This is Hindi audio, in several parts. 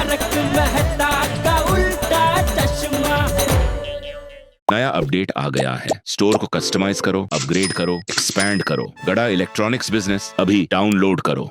तारक मेहता का उल्टा चश्मा। नया अपडेट आ गया है। स्टोर को कस्टमाइज करो, अपग्रेड करो, एक्सपैंड करो। गड़ा इलेक्ट्रॉनिक्स बिजनेस अभी डाउनलोड करो।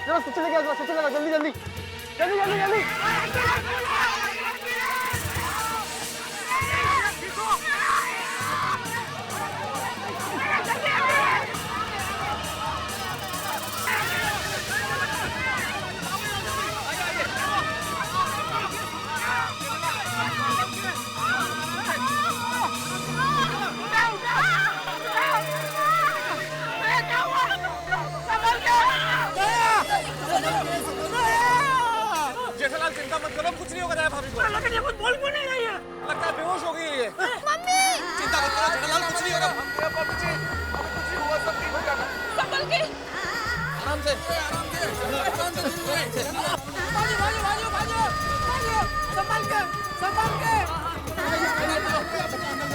चलो सबसे लेके आओ, सबसे लगा जल्दी जल्दी जल्दी जल्दी जल्दी। चिंता मत करो, कुछ नहीं होगा दया भाभी को। लेकिन ये कुछ बोल क्यों नहीं रही है? लगता है बेहोश हो गई है ये। मम्मी चिंता मत करो जेठालाल, कुछ नहीं होगा। भाभी जी अभी कुछ नहीं हुआ, सब ठीक हो जाएगा। संभल के, आराम से आराम से आराम से। भागो भागो भागो भागो भागो, संभल के संभल के।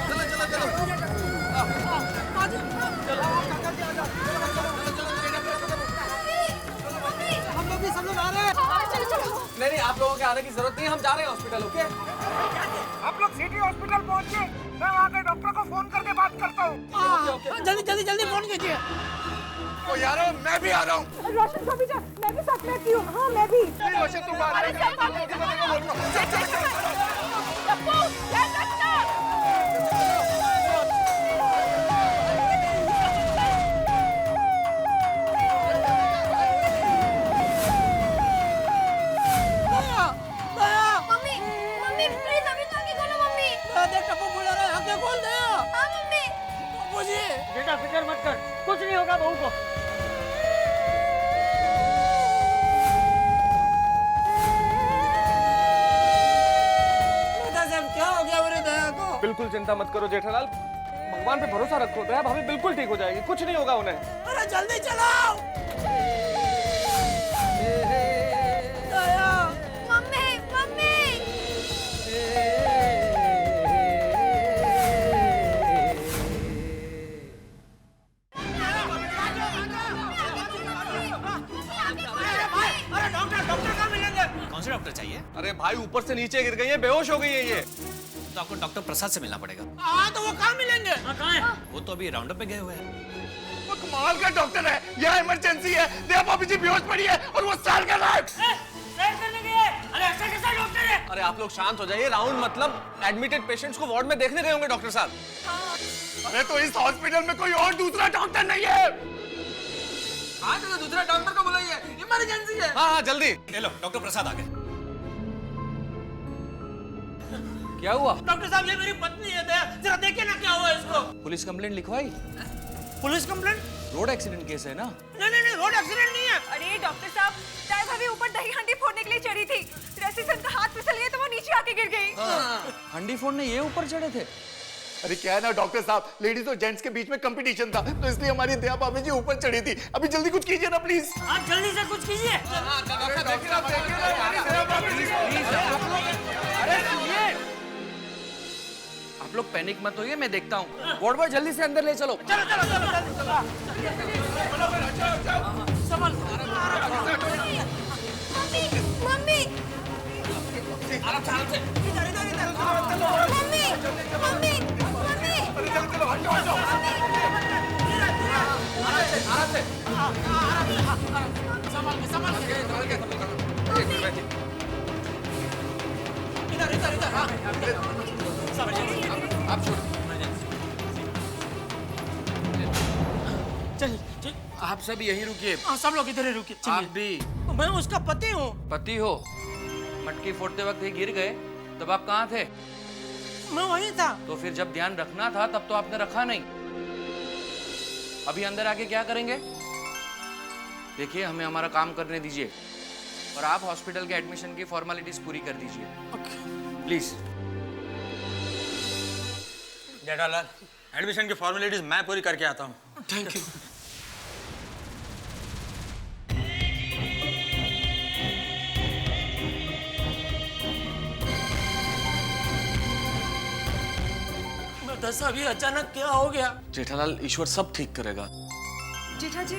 चलो चलो चलो हम लोग भी सब लोग आ रहे हैं। नहीं आप लोगों के आने की जरूरत नहीं, हम जा रहे हैं हॉस्पिटल। ओके आप लोग सिटी हॉस्पिटल पहुंचिए, मैं वहाँ के डॉक्टर को फोन करके बात करता हूँ। जल्दी जल्दी जल्दी फोन कीजिए। ओ यार मैं भी आ रहा हूँ। रोशन को भी जा, मैं भी साथ रहती हूँ। हाँ मैं भी। रोशन तुम आ रहे बेटा फिक्र मत कर, कुछ नहीं होगा बहू को। क्या हो गया मेरे दया को? बिल्कुल चिंता मत करो जेठालाल, भगवान पे भरोसा रखो। दया भाभी बिल्कुल ठीक हो जाएगी, कुछ नहीं होगा उन्हें। अरे जल्दी चलाओ। दया, मम्मी मम्मी। कौन से डॉक्टर चाहिए? अरे भाई ऊपर से नीचे गिर गई है, बेहोश हो गई है ये। तो आपको डॉक्टर प्रसाद से मिलना पड़ेगा। हाँ तो वो कहाँ मिलेंगे? कहाँ है? वो तो अभी राउंड अप पे गए हुए हैं। वो कमाल का डॉक्टर है, यह इमरजेंसी है। दया भाभी जी बेहोश पड़ी है और वो सैर कर रहा है। अरे ऐसा कैसा डॉक्टर है? अरे आप लोग शांत हो जाइए। राउंड मतलब एडमिटेड पेशेंट्स को वार्ड में देखने गए होंगे डॉक्टर साहब। अरे तो इस हॉस्पिटल में कोई और दूसरा डॉक्टर नहीं है। हाँ तो दूसरा डॉक्टर को बुलाइए, इमरजेंसी है। हाँ हाँ जल्दी। ले लो, डॉक्टर प्रसाद आ गए। क्या हुआ? डॉक्टर साहब ये मेरी पत्नी है, जरा देखिए ना क्या हुआ इसको। पुलिस कंप्लेंट लिखवाई? Police complaint? Road accident case है ना? नहीं नहीं नहीं, रोड एक्सीडेंट नहीं है। अरे डॉक्टर साहब, दया भाभी ऊपर दही हांडी फोड़ने के लिए रही थी, रेसिसन का हाथ फिसल गया तो वो नीचे आके गिर गई। हंडी फोन ने ये ऊपर चढ़े थे। अरे क्या है ना डॉक्टर साहब, लेडीज और जेंट्स के बीच में कंपटीशन था, तो इसलिए हमारी दया भाभी जी ऊपर चढ़ी थी। अभी जल्दी कुछ कीजिए ना प्लीज। आप जल्दी से कुछ कीजिए। अरे सुनिए, आप लोग पैनिक मत होइए, मैं देखता हूँ। वार्ड बॉय जल्दी से अंदर ले चलो। मम्मी चल चल, आप सब यहीं रुकिए। हाँ, सब लोग इधर ही रुकिए। आप चलिए। भी मैं उसका पति हूँ। पति हो? मटकी फोड़ते वक्त ये गिर गए, तब आप कहाँ थे? मैं वहीं था। तो फिर जब ध्यान रखना था तब तो आपने रखा नहीं। अभी अंदर आके क्या करेंगे? देखिए, हमें हमारा काम करने दीजिए और आप हॉस्पिटल के एडमिशन की फॉर्मेलिटीज पूरी कर दीजिए प्लीज। जेठालाल, एडमिशन की फॉर्मेलिटीज मैं पूरी करके आता हूँ। Thank you. दस अभी अचानक क्या हो गया? जेठालाल, ईश्वर सब ठीक करेगा। जेठा जी,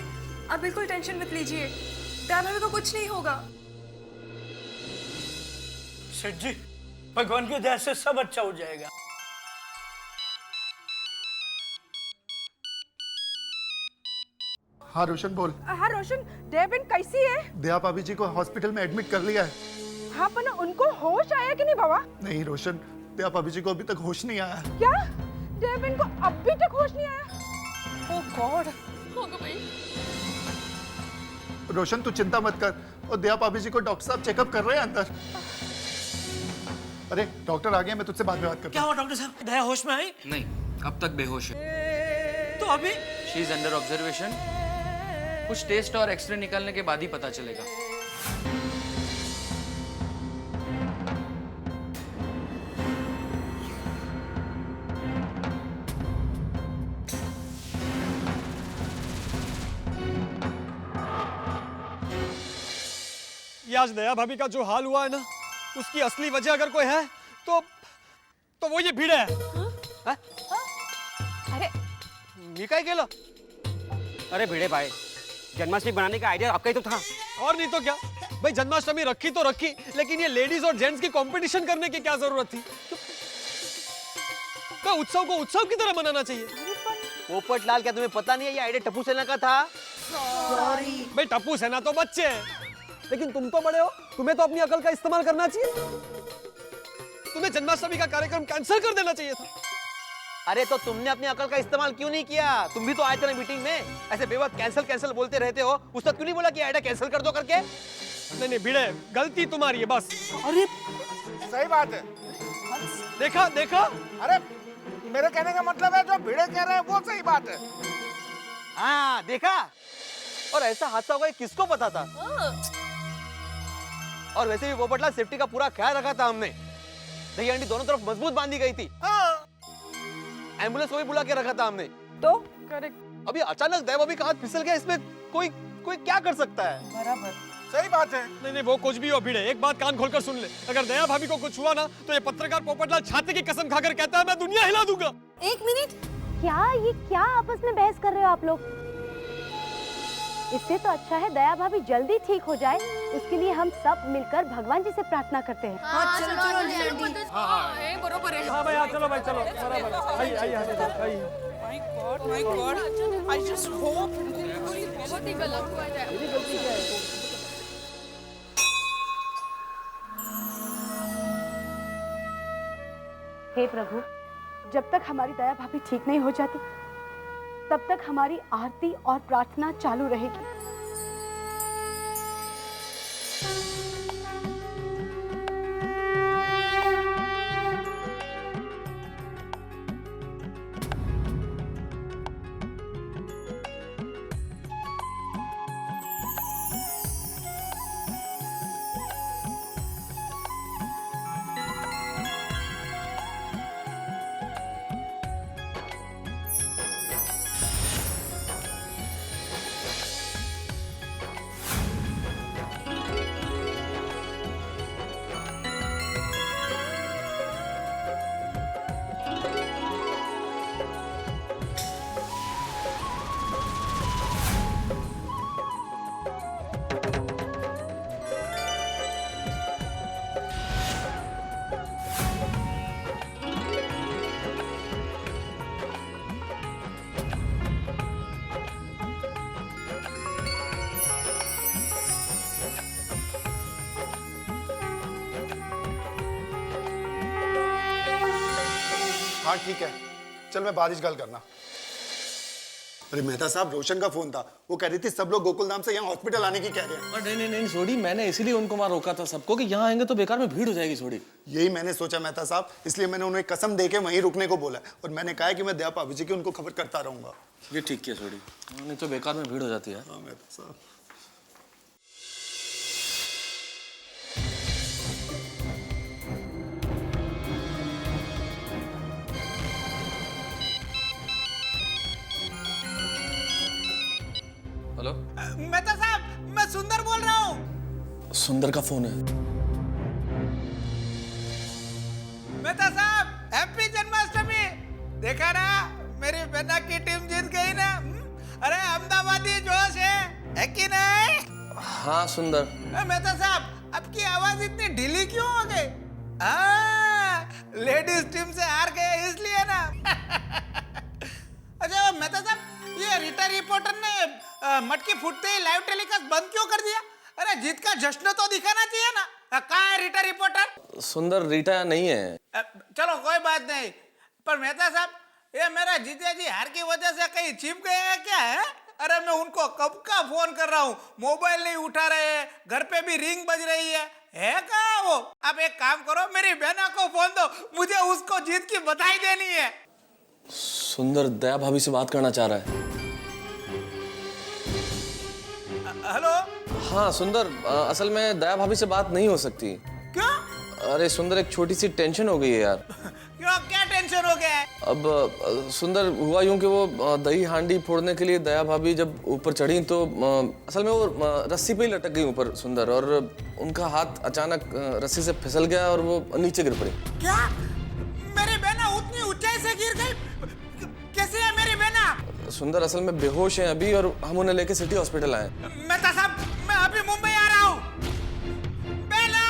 आप बिल्कुल टेंशन मत लीजिए, दया भाभी को कुछ नहीं होगा। सेठ जी, भगवान की दया से सब अच्छा हो जाएगा। हाँ रोशन बोल। हाँ रोशन, देविन कैसी है? दया भाभी जी को हॉस्पिटल में एडमिट कर लिया है। हाँ पर उनको होश आया कि नहीं बाबा? नहीं रोशन, दया भाभी जी को अभी तक होश नहीं आया। क्या? देविन को अभी तक होश नहीं आया? ओह गॉड, होगा भाई। रोशन तू चिंता मत कर, और दया भाभी जी को डॉक्टर साहब चेकअप कर रहे हैं अंदर। अरे डॉक्टर आ गए, मैं तुझसे बाद में बात करता क्या हुआ डॉक्टर साहब? दया होश में आई? नहीं, अब तक बेहोश है। तो अभी? She is under observation. कुछ टेस्ट और एक्सरे निकालने के बाद ही पता चलेगा। ये आज दया भाभी का जो हाल हुआ है ना, उसकी असली वजह अगर कोई है तो वो ये भीड़ है। अरे मी काय केलं? अरे भिड़े भाई, जन्माष्टमी बनाने का आइडिया आपका ही तो था। और नहीं तो क्या भाई, जन्माष्टमी रखी तो रखी, लेकिन ये लेडीज और जेंट्स की कंपटीशन करने की क्या जरूरत थी? तो उत्सव को उत्सव की तरह मनाना चाहिए। पोपट लाल, क्या तुम्हें पता नहीं है ये आइडिया टप्पू सेना का था? भाई टप्पू सेना तो बच्चे हैं, लेकिन तुम तो बड़े हो, तुम्हें तो अपनी अकल का इस्तेमाल करना चाहिए। तुम्हें जन्माष्टमी का कार्यक्रम कैंसिल कर देना चाहिए था। अरे तो तुमने अपनी अकल का इस्तेमाल क्यों नहीं किया? तुम भी तो आए थे ना मीटिंग में, ऐसे बेवक्त कैंसिल कैंसिल बोलते रहते हो। उस तक क्यों नहीं बोला कि आइडिया कैंसिल कर दो करके? नहीं भिड़े, गलती तुम्हारी है बस। अरे सही बात है। देखा देखा, अरे मेरे कहने का मतलब है जो भिड़े कह रहे हैं वो सही बात है। हाँ देखा, और ऐसा हादसा होगा ये किसको पता था? और वैसे भी पोपटलाल, सेफ्टी का पूरा ख्याल रखा था हमने। दही अंडी दोनों तरफ मजबूत बांधी गई थी। एम्बुलेंस को भी बुला के रखा था हमने। तो करेक्ट। अभी अचानक दया भाभी का हाथ फिसल गया, इसमें कोई क्या कर सकता है? बराबर, सही बात है। नहीं वो कुछ भी हो भिड़े, एक बात कान खोलकर सुन ले। अगर दया भाभी को कुछ हुआ ना, तो ये पत्रकार पोपटलाल छाती की कसम खाकर कहता है मैं दुनिया हिला दूंगा। एक मिनट, ये क्या आपस में बहस कर रहे हो आप लोग? इससे तो अच्छा है दया भाभी जल्दी ठीक हो जाए, उसके लिए हम सब मिलकर भगवान जी से प्रार्थना करते हैं। हाँ चलो हाँ बरोबर है। हाँ भाई चलो भाई चलो, बराबर। I my God, I just hope बहुत ही गलत हुआ है। हे प्रभु, जब तक हमारी दया भाभी ठीक नहीं हो जाती, तब तक हमारी आरती और प्रार्थना चालू रहेगी। हाँ ठीक है, चल मैं बाद गल करना। अरे मेहता साहब, रोशन का फोन था, वो कह रही थी सब लोग गोकुल धाम से यहाँ हॉस्पिटल आने की कह रहे हैं। नहीं सोडी, मैंने इसीलिए उनको वहां रोका था सबको कि यहाँ आएंगे तो बेकार में भीड़ हो जाएगी सोडी। यही मैंने सोचा मेहता साहब, इसलिए मैंने उन्हें कसम दे के वहीं रुकने को बोला और मैंने कहा कि मैं दया भाभी जी की उनको खबर करता रहूंगा। ये ठीक है सोडी, नहीं तो बेकार में भीड़ हो जाती है। हाँ मेहता साहब। हेलो मेहता साहब, मैं सुंदर बोल रहा हूँ। सुंदर का फोन है। मेहता साहब, हैप्पी जन्माष्टमी। देखा ना, मेरी बेटा की टीम जीत गई ना। अरे अहमदाबादी जोश है कि नहीं? हाँ सुंदर। मेहता साहब, आपकी आवाज इतनी ढीली क्यों हो गई? लेडीज टीम से हार गए इसलिए ना। अच्छा मेहता साहब, ये रीटा रिपोर्टर ने मटकी फूटते ही लाइव टेलीकास्ट बंद क्यों कर दिया? अरे जीत का जश्न तो दिखाना चाहिए ना। कहाँ है रीटा रिपोर्टर? सुंदर, रीटा नहीं है। चलो कोई बात नहीं, पर मेहता साहब, ये मेरा जीजा जी हार की वजह से कहीं छिप गए हैं क्या है? अरे मैं उनको कब का फोन कर रहा हूँ, मोबाइल नहीं उठा रहे हैं, घर पे भी रिंग बज रही है कहाँ वो? आप एक काम करो, मेरी बहना को फोन दो, मुझे उसको जीत की बधाई देनी है। सुंदर दया भाभी से बात करना चाह रहा है। हेलो। हाँ सुंदर, असल में दया भाभी से बात नहीं हो सकती। क्यों? अरे सुंदर, एक छोटी सी टेंशन हो गई है यार। क्यों, क्या टेंशन हो गया है? अब सुंदर, हुआ यूं कि वो दही हांडी फोड़ने के लिए दया भाभी जब ऊपर चढ़ी तो असल में वो रस्सी पे ही लटक गई ऊपर सुंदर, और उनका हाथ अचानक रस्सी से फिसल गया और वो नीचे गिर पड़ी। क्या? मेरी बहना उतनी ऊंचाई से गिर गई? कैसे है मेरी बहना? सुंदर असल में बेहोश है अभी, और हम उन्हें लेके सिटी हॉस्पिटल आए। मेहता साहब, मैं अभी मुंबई आ रहा हूँ। बेला!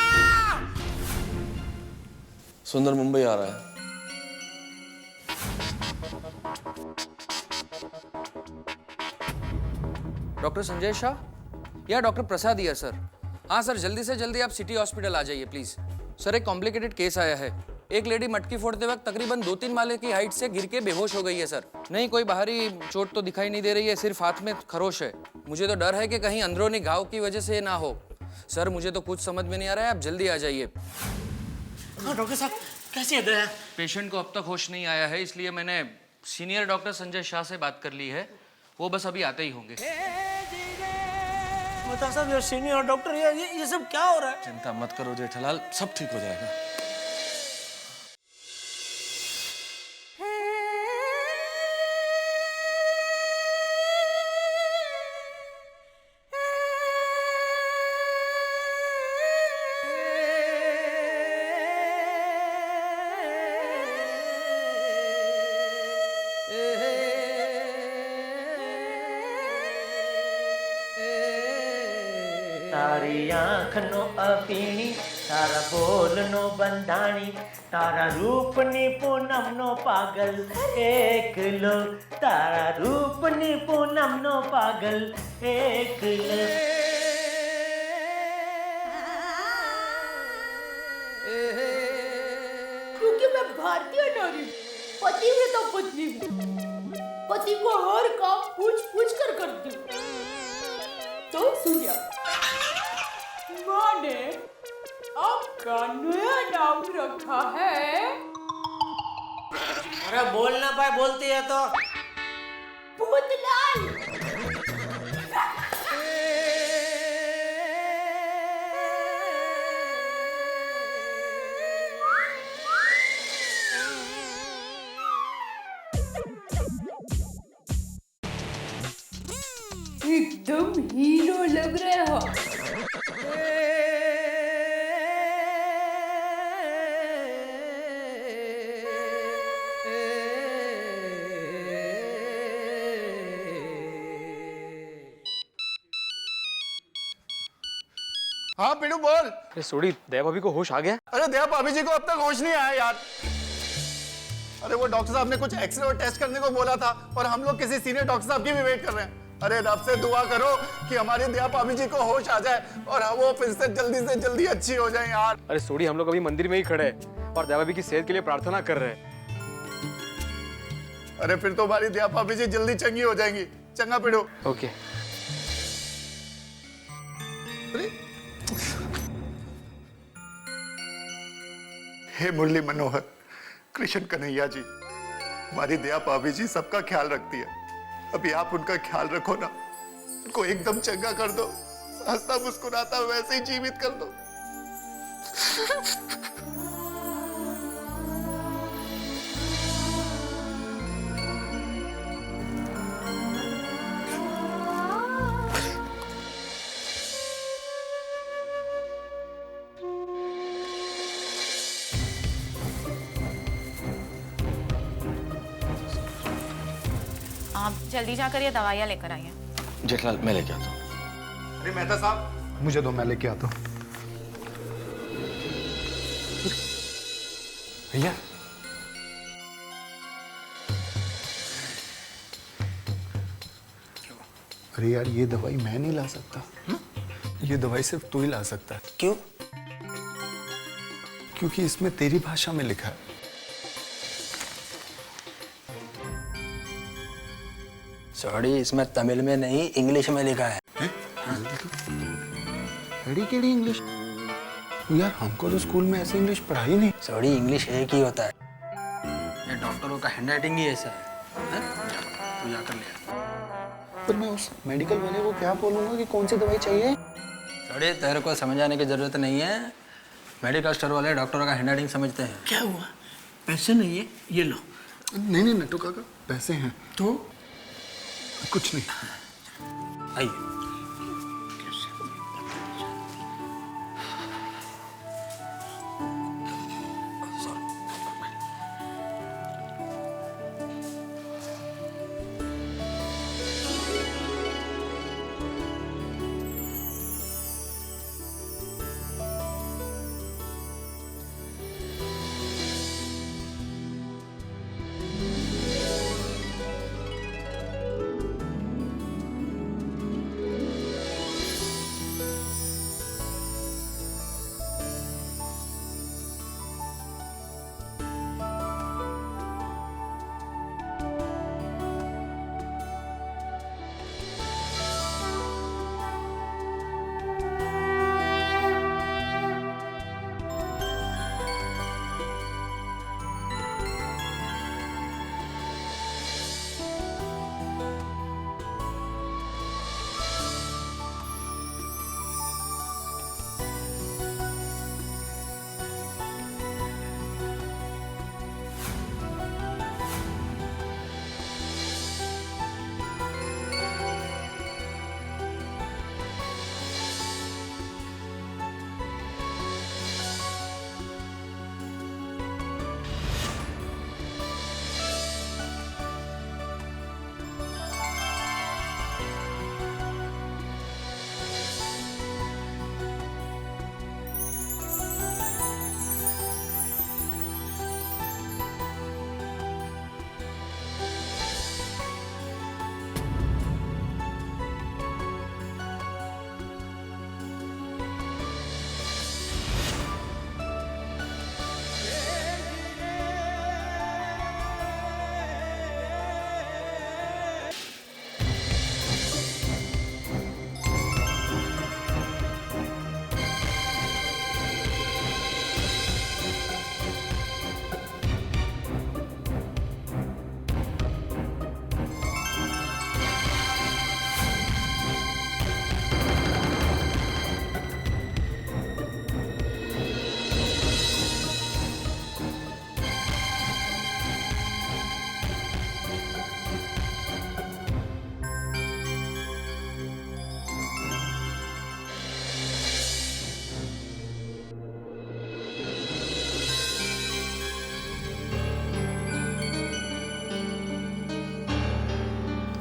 सुंदर मुंबई आ रहा है। डॉक्टर संजय शाह या डॉक्टर प्रसाद ही सर? हाँ सर, जल्दी से जल्दी आप सिटी हॉस्पिटल आ जाइए प्लीज। सर एक कॉम्प्लिकेटेड केस आया है। एक लेडी मटकी फोड़ते वक्त तकरीबन 2-3 माले की हाइट से गिर के बेहोश हो गई है सर। नहीं, कोई बाहरी चोट तो दिखाई नहीं दे रही है, सिर्फ हाथ में खरोश है। मुझे तो डर है कि कहीं अंदरूनी घाव की वजह से ना हो। सर मुझे तो कुछ समझ में नहीं आ रहा है, आप जल्दी आ जाइए। हाँ डॉक्टर साहब, कैसी है दया? पेशेंट को अब तक होश नहीं आया है, इसलिए मैंने सीनियर डॉक्टर संजय शाह से बात कर ली है, वो बस अभी आते ही होंगे। बता साहब, ये सीनियर डॉक्टर, ये सब क्या हो रहा है? चिंता मत करो जेठालाल, सब ठीक हो जाएगा। तारी आँखनो अपीणी, तारा बोलनो बंधाणी, तारा रूपनी पूनमनो पागल एकलो, तारा रूपनी पूनमनो पागल एकलो। क्योंकि मैं भारतीय नारी, पति में तो पत्नी हूँ, पति को हर काम पूछ कर करती हूँ। तो सूर्या, माँ ने आपका नया नाम रखा है। अरे बोल ना पाए, बोलती है तो। भूतलाल। एकदम हीरो लग रहे हो। हाँ पिड़ू बोल। अरे सोडी, दया भाभी को होश आ गया? अरे दया भाभी जी को अब तक होश नहीं आया यार। अरे वो डॉक्टर साहब ने कुछ एक्सरे और टेस्ट करने को बोला था और हम लोग किसी सीनियर डॉक्टर साहब की भी वेट कर रहे हैं। अरे रब से दुआ करो कि हमारी दया भाभी जी को होश आ जाए और वो फिर से जल्दी अच्छी हो जाए यार। अरे सोडी, हम लोग अभी मंदिर में ही खड़े हैं और दया भाभी की सेहत के लिए प्रार्थना कर रहे हैं। अरे फिर तो हमारी दया भाभी जी जल्दी चंगी हो जाएंगी। चंगा पिड़ो। ओके। हे मुरली मनोहर, कृष्ण कन्हैया जी, हमारी दया भाभी जी सबका ख्याल रखती है। अभी आप उनका ख्याल रखो ना, उनको एकदम चंगा कर दो, हंसता मुस्कुराता वैसे ही जीवित कर दो। आप जल्दी जाकर ये दवाइयाँ लेकर आइए। जेठलाल मैं लेके आता हूँ। अरे मेहता साहब मुझे दो, मैं लेके आता हूँ। भैया अरे यार ये दवाई मैं नहीं ला सकता। ये दवाई सिर्फ तू ही ला सकता है। क्यों? क्योंकि इसमें तेरी भाषा में लिखा है। सॉरी, इसमें तमिल में नहीं इंग्लिश में लिखा है। अड़ी केड़ी इंग्लिश? यार हमको तो स्कूल में ऐसे इंग्लिश पढ़ाई नहीं। सॉरी, इंग्लिश एक ही होता है। ये डॉक्टरों का हैंडराइटिंग ही ऐसा है। तू जाकर ले आ। पर मैं उस मेडिकल वाले को क्या बोलूंगा कि कौन सी दवाई चाहिए? सॉरी, तेरे को समझाने की जरूरत नहीं है। मेडिकल स्टोर वाले डॉक्टरों का हैंडराइटिंग समझते हैं। क्या हुआ? पैसे नहीं है, ये लो। नहीं नहीं नट्टू काका, पैसे हैं तो कुछ नहीं। आइए।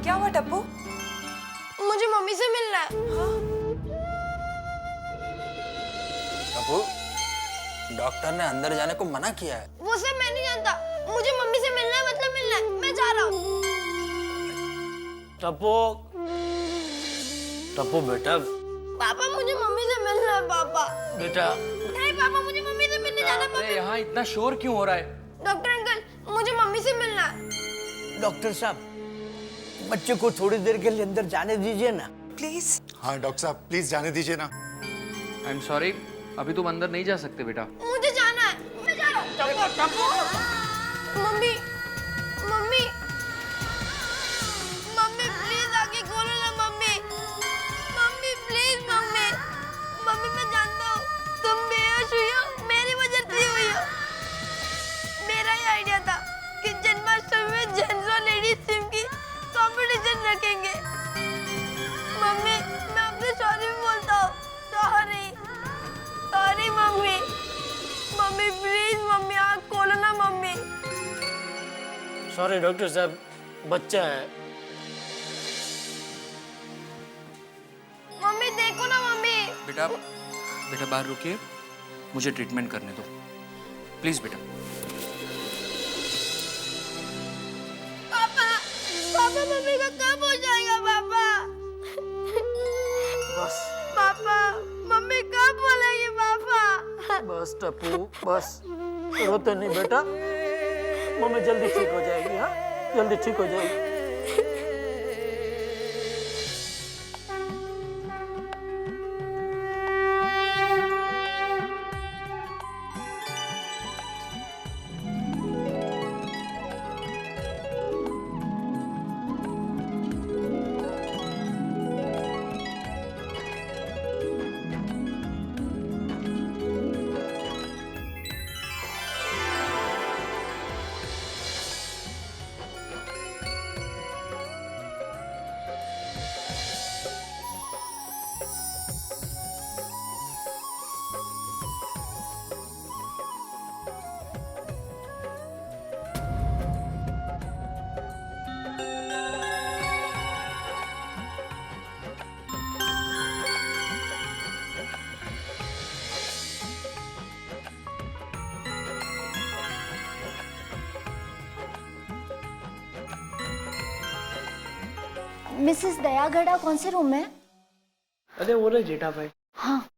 क्या हुआ टप्पू? मुझे मम्मी से मिलना है। कपू, डॉक्टर ने अंदर जाने को मना किया है। वो सब मैं नहीं जानता, मुझे मम्मी से मिलना है, मतलब मिलना है। मैं जा रहा हूँ। टप्पू, टप्पू बेटा, पापा मुझे मम्मी से मिलना है। पापा बेटा, नहीं पापा, मुझे मम्मी से मिलने जाना है। अरे यहाँ इतना शोर क्यों हो रहा है? डॉक्टर अंकल, मुझे मम्मी से मिलना है। डॉक्टर साहब, बच्चे को थोड़ी देर के लिए अंदर जाने दीजिए ना प्लीज। हाँ डॉक्टर साहब प्लीज जाने दीजिए ना। आई एम सॉरी, अभी तुम अंदर नहीं जा सकते बेटा। मुझे जाना है, मैं जा रहा हूँ। मम्मी मम्मी मम्मी प्लीज आके खोलो ना mummy. Mummy please mummy. Mummy मैं जानता हूँ तुम बेहोश हुई हो, मेरी वजह से हुई हो। मेरा ही आइडिया था कि जन्माष्टमी में जेंट्स और लेडीज टीम की कंपटीशन रखेंगे। मम्मी मैं अपने सॉरी भी बोलता हूँ। Sorry sorry mummy. Mummy please mummy आँख खोलो ना मम्मी। सॉरी डॉक्टर साहब, बच्चा है। मम्मी देखो ना मम्मी। बेटा बेटा बाहर रुकिए, मुझे ट्रीटमेंट करने दो प्लीज बेटा। पापा पापा मम्मी का कब हो जाएगा पापा? बस पापा मम्मी कब बोलेगी पापा? बस टप्पू बस, रोते नहीं बेटा, मम्मी जल्दी ठीक हो जाएगी। हाँ जल्दी ठीक हो जाएगी। मिसेस दयागढ़ा कौन से रूम में? अरे वो रहे जेठा भाई। हाँ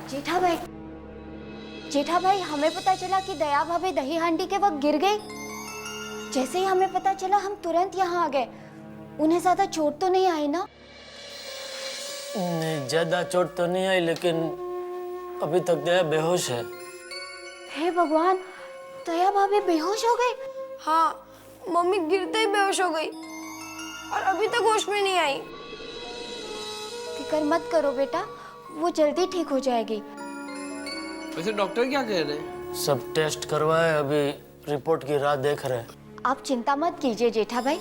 जेठा भाई, जेठा भाई हमें पता चला कि दया भाभी दही हांडी के वक्त गिर गई। जैसे ही हमें पता चला हम तुरंत यहाँ आ गए। उन्हें ज्यादा चोट तो नहीं आई ना? नहीं ज्यादा चोट तो नहीं आई, लेकिन अभी तक दया बेहोश है। हे भगवान, दया भाभी बेहोश हो गई? हाँ, मम्मी गिरते ही बेहोश हो गई और अभी तक होश में नहीं आई। फिक्र मत करो बेटा, वो जल्दी ठीक हो जाएगी। वैसे डॉक्टर क्या कह रहे हैं? सब टेस्ट करवाए, अभी रिपोर्ट की राह देख रहे हैं। आप चिंता मत कीजिए जेठा भाई,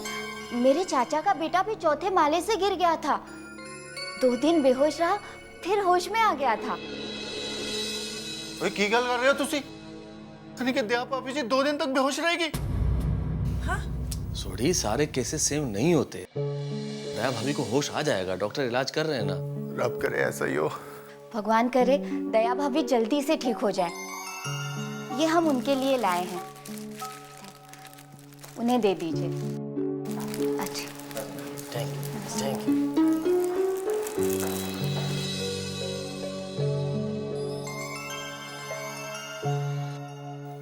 मेरे चाचा का बेटा भी चौथे माले से गिर गया था। 2 दिन बेहोश रहा, फिर होश में आ गया था। ओए की गल कर रहे हो तुसी? यानी कि दया भाभी जी 2 दिन तक बेहोश रहेगी? सोडी, सारे केसेस सेम नहीं होते। दया भाभी को होश आ जाएगा, डॉक्टर इलाज कर रहे हैं ना। रब करे ऐसा ही हो। भगवान करे दया भाभी जल्दी से ठीक हो जाए। ये हम उनके लिए लाए हैं, उन्हें दे दीजिए। अच्छा थैंक यू, थैंक यू।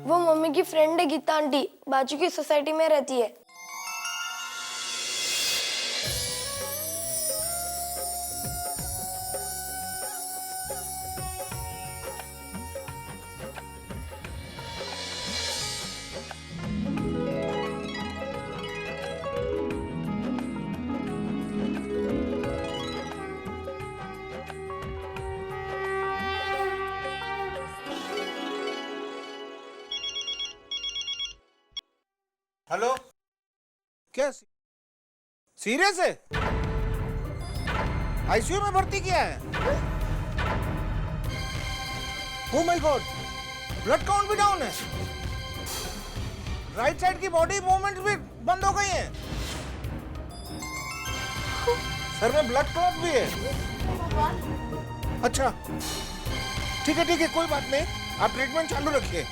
वो मम्मी की फ्रेंड है गीता आंटी, बाजू की सोसाइटी में रहती है। हेलो, क्या सीरियस है? आईसीयू में भर्ती किया है? Oh my God, blood count भी डाउन है, राइट साइड की बॉडी मूवमेंट्स भी बंद हो गई हैं, सर में ब्लड क्लॉट भी है। अच्छा ठीक है कोई बात नहीं, आप ट्रीटमेंट चालू रखिए।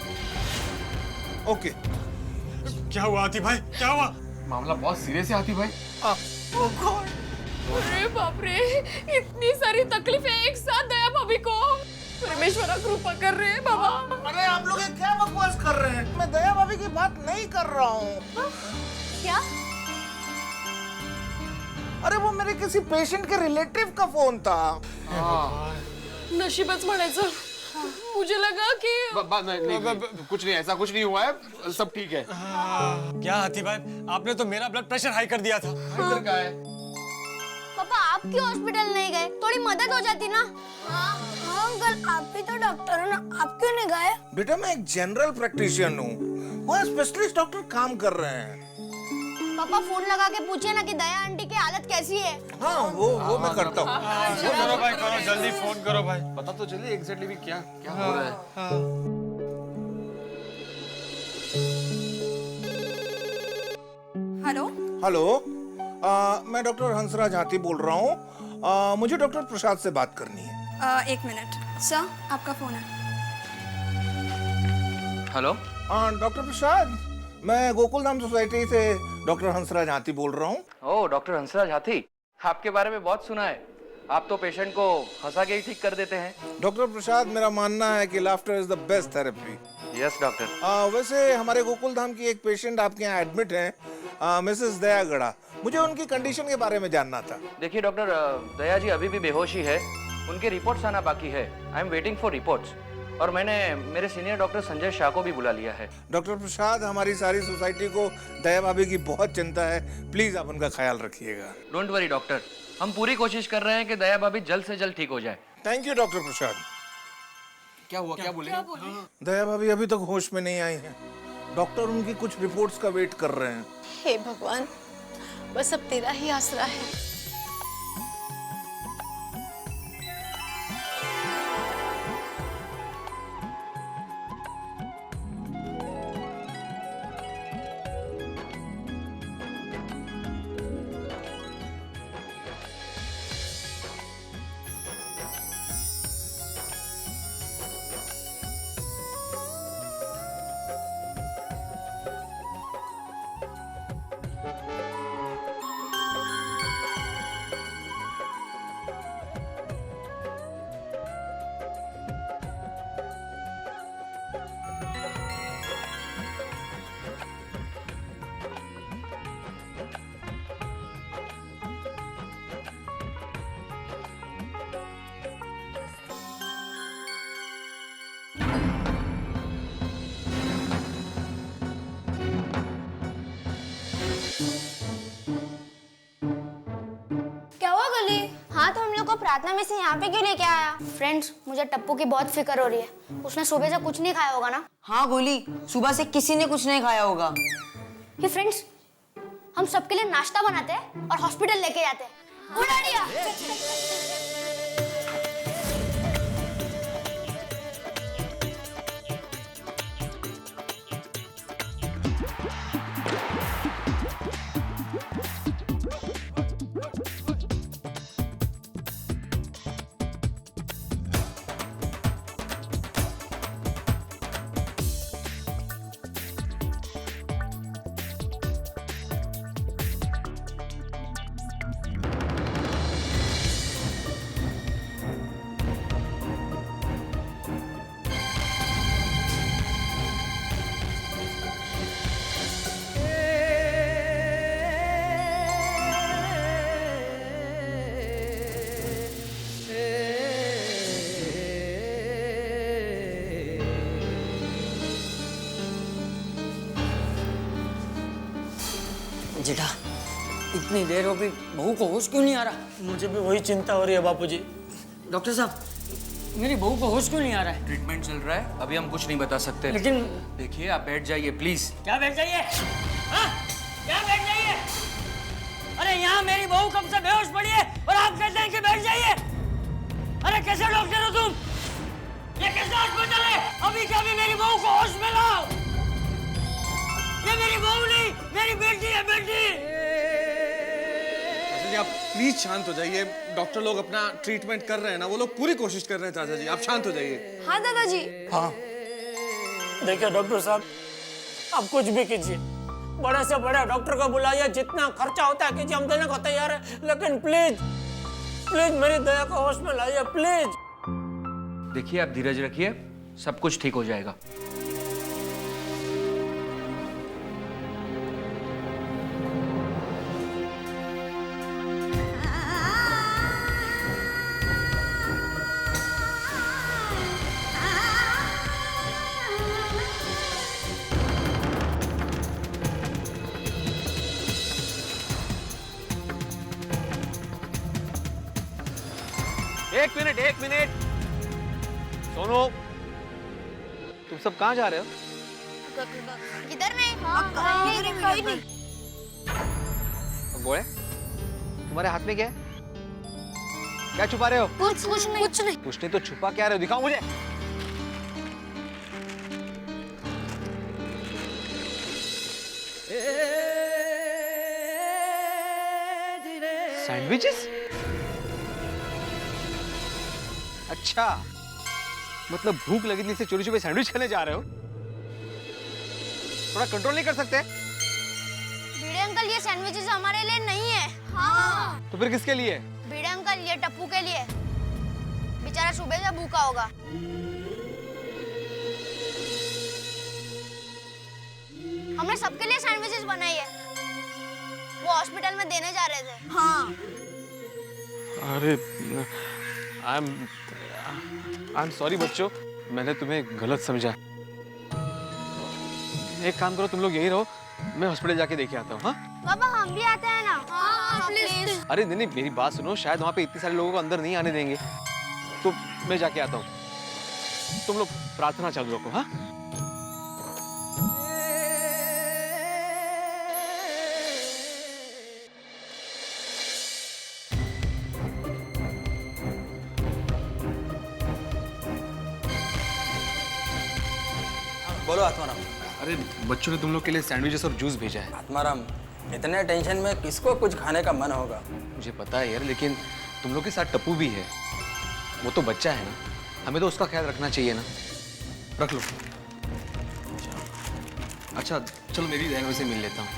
ओके। क्या हुआ आती भाई, क्या हुआ? मामला बहुत सीरियस है आती भाई। अरे बाप रे, इतनी सारी तकलीफें एक साथ दया भाभी को। परमेश्वरा कृपा कर रहे हैं बाबा। अरे आप लोग ये क्या बकवास कर रहे मैं दया भाभी की बात नहीं कर रहा हूँ। क्या? अरे वो मेरे किसी पेशेंट के रिलेटिव का फोन था। नशीबच म्हणायचं। मुझे लगा कि नहीं, कुछ नहीं, ऐसा कुछ नहीं हुआ है, सब ठीक है। क्या हाथी भाई, आपने तो मेरा ब्लड प्रेशर हाई कर दिया था। इधर का है। पापा आप क्यों हॉस्पिटल नहीं गए? थोड़ी मदद हो जाती ना। हाँ अंकल, आप भी तो डॉक्टर हो ना, आप क्यों नहीं गए? बेटा मैं एक जनरल प्रैक्टिशियन हूँ, वहाँ स्पेशलिस्ट डॉक्टर काम कर रहे हैं। पापा फोन लगा के पूछे ना कि दया आंटी की हालत कैसी है। हाँ वो मैं करता हूँ। करो भाई, करो जल्दी फोन करो भाई। पता तो चलिए एग्जैक्टली भी क्या क्या हो रहा है। हेलो हेलो, मैं डॉक्टर हंसराज हाथी बोल रहा हूँ। मुझे डॉक्टर प्रसाद से बात करनी है। एक मिनट सर, आपका फोन है। हेलो डॉक्टर प्रसाद, मैं गोकुल धाम सोसाइटी से डॉक्टर हंसराज हाथी बोल रहा हूँ। ओह डॉक्टर हंसराज हाथी, आपके बारे में बहुत सुना है। आप तो पेशेंट को हंसा के ही ठीक कर देते हैं। डॉक्टर प्रसाद, मेरा मानना है कि laughter is the best therapy. Yes doctor. वैसे हमारे गोकुल धाम की एक पेशेंट आपके यहाँ एडमिट है, मिसेस दया गड़ा। मुझे उनकी कंडीशन के बारे में जानना था। देखिए डॉक्टर, दया जी अभी भी बेहोश ही है, उनके रिपोर्ट्स आना बाकी है। I am waiting for reports. और मैंने मेरे सीनियर डॉक्टर संजय शाह को भी बुला लिया है। डॉक्टर प्रसाद, हमारी सारी सोसाइटी को दया भाभी की बहुत चिंता है, प्लीज आप उनका ख्याल रखिएगा। डोंट वरी डॉक्टर, हम पूरी कोशिश कर रहे हैं कि दया भाभी जल्द से जल्द ठीक हो जाए। थैंक यू डॉक्टर प्रसाद। क्या हुआ, क्या बोले? दया भाभी अभी तक होश में नहीं आई हैं। डॉक्टर उनकी कुछ रिपोर्ट्स का वेट कर रहे हैं। हे भगवान, बस अब तेरा ही आसरा है। हाँ तो हम लोग को प्रार्थना में से यहाँ पे क्यों लेके आया? फ्रेंड्स, मुझे टप्पू की बहुत फिक्र हो रही है। उसने सुबह से कुछ नहीं खाया होगा ना? हाँ गोली, सुबह से किसी ने कुछ नहीं खाया होगा। ये फ्रेंड्स, हम सबके लिए नाश्ता बनाते हैं और हॉस्पिटल लेके जाते हैं। उड़ आइडिया। जेठा, इतनी देर हो गई, बहू को होश क्यों नहीं आ रहा? मुझे भी वही चिंता हो रही है बापूजी। डॉक्टर साहब, मेरी बहू को होश क्यों नहीं आ रहा है? ट्रीटमेंट चल रहा है, अभी हम कुछ नहीं बता सकते। लेकिन देखिए, आप बैठ जाइए प्लीज। क्या बैठ जाइए? हाँ? क्या बैठ जाइए? अरे यहाँ मेरी बहू कब से बेहोश पड़ी है और आप कहते हैं कि बैठ जाइए? अरे कैसे डॉक्टर हो तुम? ये कैसा हॉस्पिटल है? अभी क्या भी मेरी बहू को होश में लाओ। ये मेरी बहू नहीं, मेरी बेटी है, बेटी। चाचा जी आप प्लीज शांत हो जाइए। डॉक्टर लोग अपना ट्रीटमेंट कर रहे हैं ना, वो लोग पूरी कोशिश कर रहे हैं। चाचा जी आप शांत हो जाइए। हाँ दादाजी। हाँ देखिए डॉक्टर साहब, आप कुछ भी कीजिए, बड़े से बड़े डॉक्टर को बुलाइए, जितना खर्चा होता है कीजिए, हम देने को तैयार है। लेकिन प्लीज प्लीज मेरी दया को होश में लाइए, प्लीज। देखिए, आप धीरज रखिए, सब कुछ ठीक हो जाएगा। एक मिनट सोनो, तुम सब कहाँ जा रहे हो? किधर नहीं? कहीं नहीं। गोळे, तुम्हारे हाथ में क्या है? क्या छुपा रहे हो? कुछ नहीं। कुछ नहीं तो छुपा क्या रहे हो? दिखाओ मुझे। सैंडविचेस? अच्छा, मतलब भूख लगी थी इसलिए चोरी छुपे सैंडविच खाने जा रहे हो? थोड़ा कंट्रोल नहीं कर सकते? भिड़े अंकल, ये सैंडविचेस हमारे लिए नहीं है। हाँ। तो फिर किसके लिए? भिड़े अंकल, ये टप्पू के लिए। बेचारा सुबह से भूखा होगा। हमने सबके लिए सैंडविचेस बनाई है। वो हॉस्पिटल में देने जा रहे थे। हाँ। अरे, आई एम सॉरी बच्चों, मैंने तुम्हें गलत समझा। एक काम करो, तुम लोग यही रहो, मैं हॉस्पिटल जाके देखे आता हूँ। हाँ पापा, हम भी आते हैं ना? हाँ, प्लीज। अरे नहीं, मेरी बात सुनो, शायद वहाँ पे इतने सारे लोगों को अंदर नहीं आने देंगे, तो मैं जाके आता हूँ। तुम लोग प्रार्थना चालू रखो। हाँ, बोलो आत्माराम। अरे बच्चों ने तुम लोग के लिए सैंडविचेस और जूस भेजा है। आत्माराम, इतने टेंशन में किसको कुछ खाने का मन होगा? मुझे पता है यार, लेकिन तुम लोग के साथ टप्पू भी है, वो तो बच्चा है ना, हमें तो उसका ख्याल रखना चाहिए ना। रख लो। अच्छा चलो, मेरी दया से मिल लेता हूँ।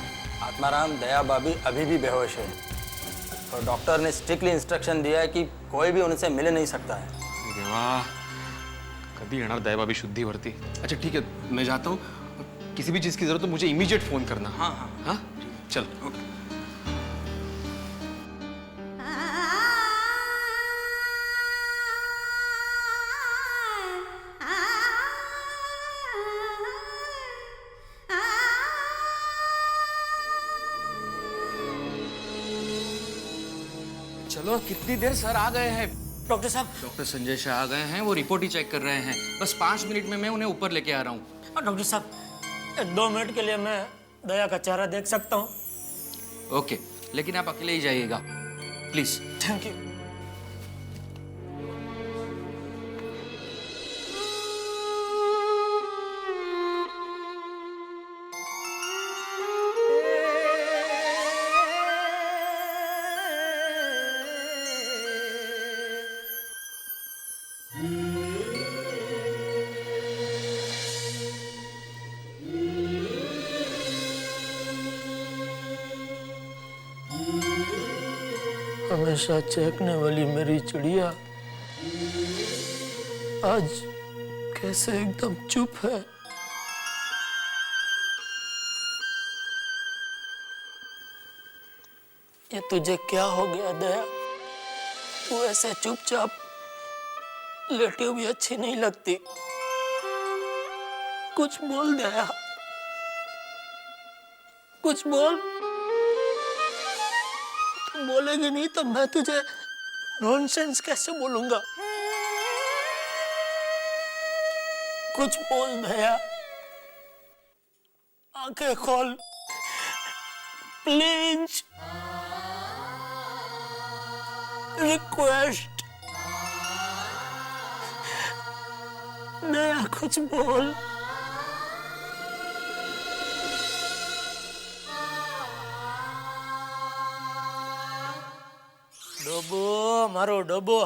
आत्माराम, दया भाभी अभी भी बेहोश है और डॉक्टर ने स्ट्रिक्टली इंस्ट्रक्शन दिया है कि कोई भी उनसे मिल नहीं सकता है। देवा, कभी येणार दयाभाभी शुद्धीवरती। अच्छा ठीक है, मैं जाता हूँ, किसी भी चीज़ की जरूरत तो मुझे इमीडिएट फोन करना। हाँ हाँ हाँ, चल। ओके। चलो, कितनी देर सर आ गए हैं। डॉक्टर साहब, डॉक्टर संजय शाह आ गए हैं, वो रिपोर्ट ही चेक कर रहे हैं। बस 5 मिनट में मैं उन्हें ऊपर लेके आ रहा हूँ। डॉक्टर साहब, 2 मिनट के लिए मैं दया का चेहरा देख सकता हूँ? ओके, लेकिन आप अकेले ही जाइएगा प्लीज। Thank you. हमेशा चहकने वाली मेरी चिड़िया आज कैसे एकदम चुप है। ये तुझे क्या हो गया दया? तू ऐसे चुपचाप लेटी हुई अच्छी नहीं लगती। कुछ बोल दया, कुछ बोल। तू बोलेगी नहीं तो मैं तुझे नॉनसेंस कैसे बोलूंगा? कुछ बोल दया, आंखें खोल प्लीज, रिक्वेस्ट। दया कुछ बोल। डोबो, मारो डोबो।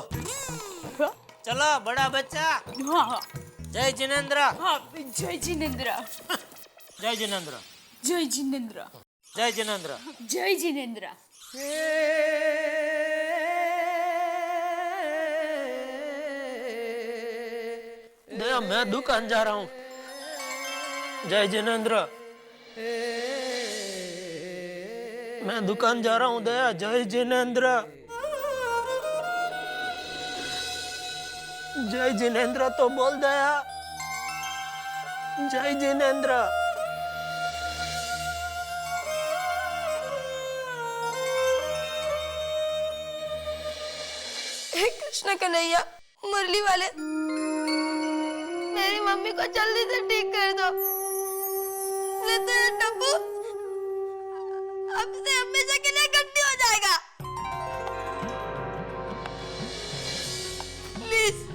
चलो बड़ा बच्चा। हाँ, जय जिनेंद्र। हाँ, जय जिनेंद्र। जय जिनेंद्र। जय जिनेंद्र। जय जिनेंद्र। जय जिनेंद्र। दया, मैं दुकान जा रहा हूँ। जय जिनेंद्र। मैं दुकान जा रहा हूँ दया। जय जिनेंद्र। जय जिनेंद्र तो बोल दया। जय जिनेंद्र। हे कृष्ण कन्हैया, मुरली वाले, मेरी मम्मी को जल्दी से ठीक कर दो, नहीं तो ये टप्पू अब से हमेशा के लिए गड्डी हो जाएगा। प्लीज।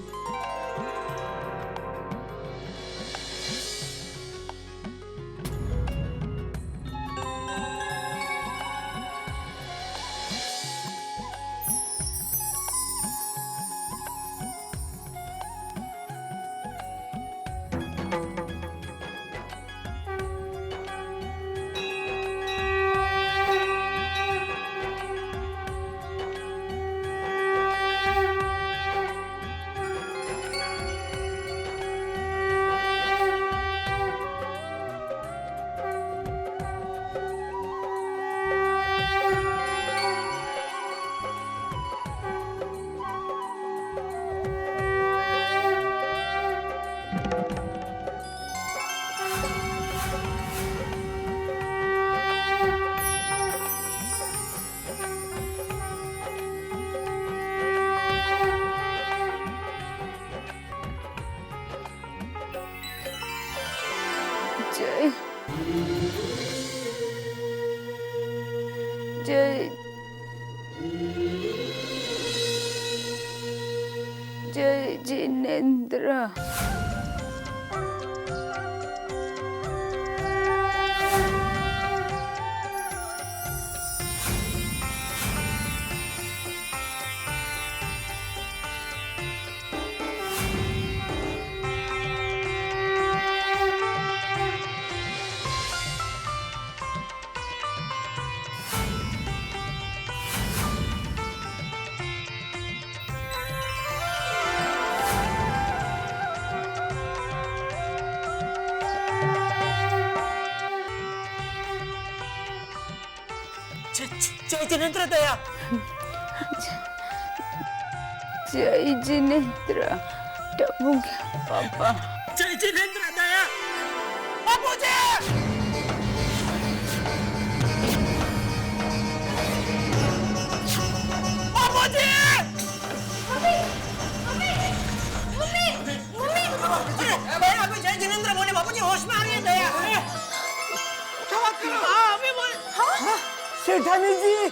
जय जय जय जिनेंद्र। जय जिनेंद्र दया। जय जिनेंद्र टप्पू के पापा। जय जिनेंद्र दया। बाबूजी! बाबूजी! दया अभी जय जिनेंद्र बोले, बाबूजी होश में आ रही है दया। हाँ अभी बोले। हाँ? सेठानी जी,